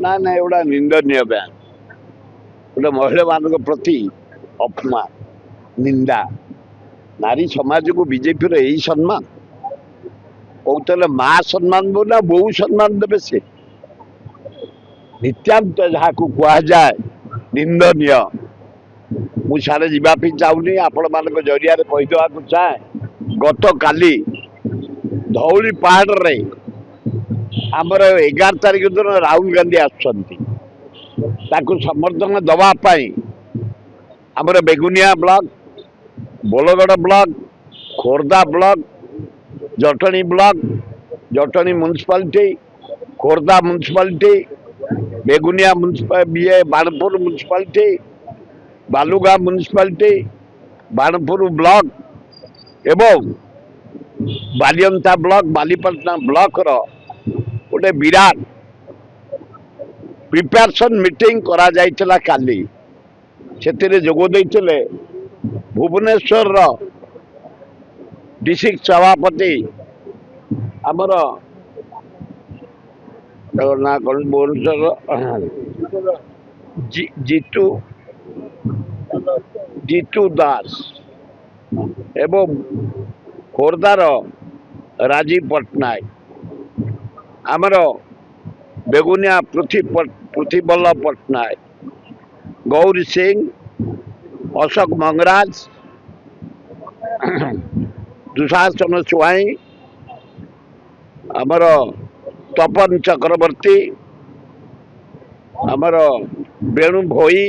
ना ना एवढा निंदनीय बयान गोटे महिला मान प्रति अपमान निंदा नारी समाज को बीजेपी यही सम्मान कहते माँ सम्मान दो ना बहु सम्मान देवे से नित्यांत जहाँ को कहुए निंदनीय मुझे जावाई चाहूनी आपण मान जरिया कहीदेवा चाहे गत काली धौली पहाड़ रे आमर 11 तारिख दिन राहुल गांधी आसुंच समर्थन दवापाई आमर Begunia block Bolagad block Khordha block Jatni block Jatni municipality Khordha municipality Begunia municipality Banapur municipality Balugaon municipality Banapur block एवं बालियंता ब्लॉक बालीपाटना ब्लॉक रो गोटे विराट प्रिपेरेशन मीटिंग करा जाइतला काली से जोग देइतले भुवनेश्वर रो डिस्ट्रिक्ट सभापति आमर ना कौन भुवनेश्वर जीतू जीतू दास एवं खोर्धार राजीव पट्टनायक आमर बेगुनिया पृथ्वीबल्लभ पट्टनायक गौरी सिंह अशोक मंगराज दुशासन स्वाई आमर तपन चक्रवर्ती आमर वेणु भोई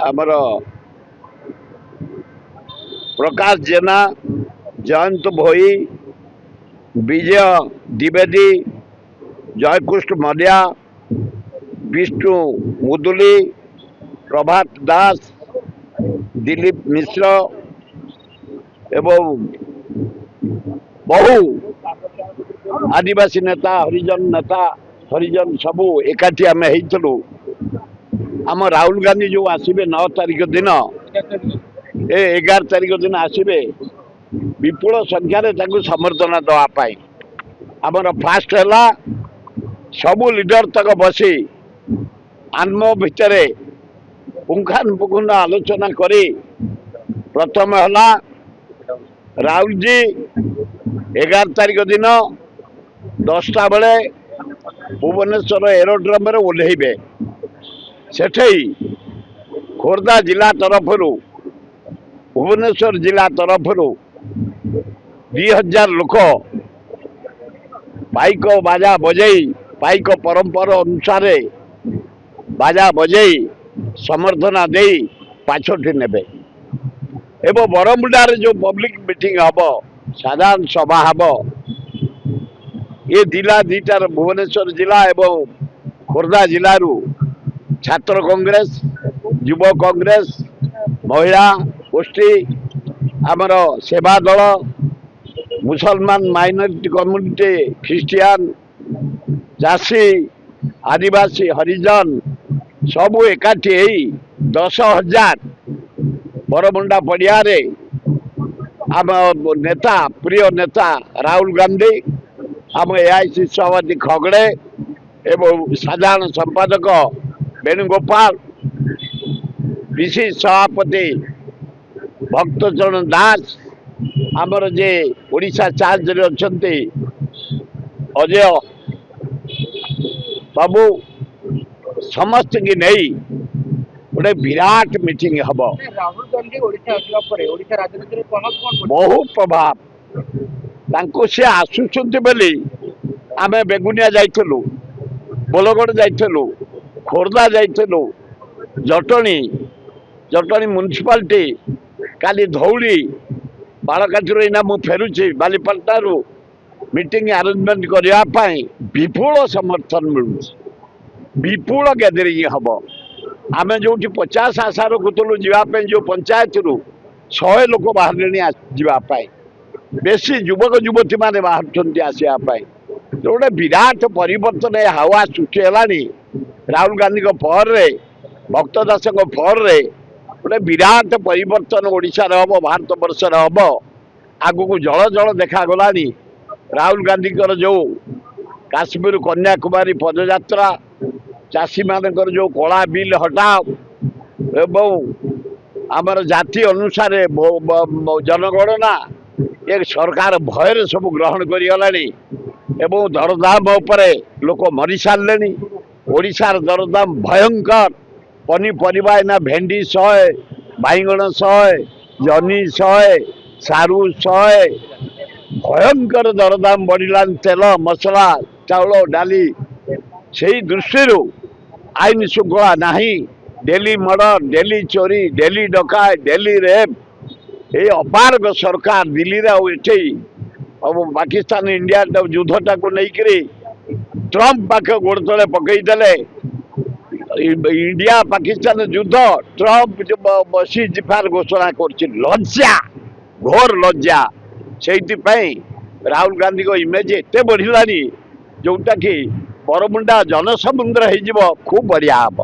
आमर प्रकाश जेना जयंत भोई विजय द्विवेदी जयकृष्ण मलिया विष्णु मुदुली प्रभात दास दिलीप मिश्र एवं बहु आदिवासी नेता हरिजन सबू एकाठी आम होइतलु आम राहुल गांधी जो आसबे 9 तारिख दिन 11 तारिख दिन आसबे विपुल संख्यार समर्थन दवापाई आमर फास्ट है सबू लीडर तक बसी आत्म भितर पुंखानुपुंख आलोचना करी प्रथम है राहुल जी 11 तारिख दिन 10टा बेले भुवनेश्वर एरोड्रम ओह्लैबे सेठे खोर्धा जिला तरफ भुवनेश्वर जिला तरफ 2000 लोक पाइक बाजा बजई पाइक परंपरा अनुसार बाजा बजई समर्थना दे पाछोटी नेबे एवं बरमुंडार जो पब्लिक मीटिंग हम साधारण सभा हम ये जिला दीटार भुवनेश्वर जिला एवं खोर्धा जिलू छात्र कांग्रेस युव कांग्रेस महिला गोष्ठी आमर सेवा दल मुसलमान माइनॉरिटी कम्युनिटी ख्रिस्टियान चाषी आदिवासी हरिजन सबू एकाठी 10,000 बरमुंडा पड़िया आम नेता प्रिय नेता राहुल गांधी आम एआईसी सभापति खगड़े एवं साधारण संपादक वेणुगोपाल विशेष सभापति भक्तचरण दास आमर जे ओडिशा चार्ज रे अछंती अजय बाबू समस्त की नहीं गोटे विराट मीटिंग हम राहुल गांधी ओडिशा आसला परे ओडिशा राजनीति रे बहु प्रभाव सी आसुचंती बोली आमे बेगुनिया जाइथलु बोलगड़ जाइथलु खोर्धा जाइथलु जटणी म्युनिसिपालिटी काली धौली बालकाठीर इना मु फेरुची बालीपाटनारू मीटिंग अरेंजमेंट करने विपुल समर्थन मिलूँ विपुल गैदरिंग हम आम जो 50 आशा रखुलू जावाई जो पंचायत रू 100 लोक बाहर जावाई बेसी युवक युवती मैंने बाहर आसवाई गोटे विराट परिवर्तन हावा सृष्टि है राहुल गांधी पर भक्त दास पर गोटे विराट परिवर्तन ओडिशा रे हम भारत वर्ष हम आग को जल जल देखागला राहुल गांधी जो କାଶ୍ମୀର କନ୍ୟାକୁମାରୀ ପଦଯାତ୍ରା, ଚାଷୀମାନଙ୍କର ଯେଉଁ କଳା ବିଲ୍ ହଟାଅ ଏବଂ ଆମର ଜାତି ଅନୁସାରେ ଜନଗଣନା ଏ ସରକାର ଭୟରେ ସବୁ ଗ୍ରହଣ କରିଗଲାଣି ଏବଂ ଦରଦାମ ଉପରେ ଲୋକ ମରିସାରିଲେଣି। ଓଡ଼ିଶାର ଦରଦାମ ଭୟଙ୍କର। ପନିପରିବା ଏଇନା ଭେଣ୍ଡି 100, ବାଇଗଣ 100, ଜହ୍ନି 100, ସାରୁ 100, ଭୟଙ୍କର ଦରଦାମ ବଢ଼ିଲାଣି। ତେଲ, ମସଲା, ଚାଉଳ, ଡାଲି। ସେଇ ଦୃଷ୍ଟିରୁ ଆଇନ ଶୃଙ୍ଖଳା ନାହିଁ। ଡେଲି ମର୍ଡର, ଡେଲି ଚୋରି, ଡେଲି ଡକାୟତ, ଡେଲି ରେପ୍। এই ଅପାରଗ ସରକାର ଦିଲ୍ଲୀରେ ଆଉ ଏଠି ଆଉ ପାକିସ୍ତାନ ଇଣ୍ଡିଆ ଯୁଦ୍ଧଟାକୁ ନେଇକରି ଟ୍ରମ୍ପ ପାଖ ଗୋଡ଼ ତଳେ ପକେଇଦେଲେ। ଇଣ୍ଡିଆ ପାକିସ୍ତାନ ଯୁଦ୍ଧ ଟ୍ରମ୍ପ ସିଜଫାୟାର ଘୋଷଣା କରୁଛି। ଲଜ୍ଜା, ଘୋର ଲଜ୍ଜା। ସେଇଥିପାଇଁ ରାହୁଲ ଗାନ୍ଧୀଙ୍କ ଇମେଜ ଏତେ ବଢ଼ିଲାଣି, ଯୋଉଟାକି ବରମୁଣ୍ଡା ଜନସମୁଦ୍ର ହେଇଯିବ, ଖୁବ୍ ବଢ଼ିଆ ହବ।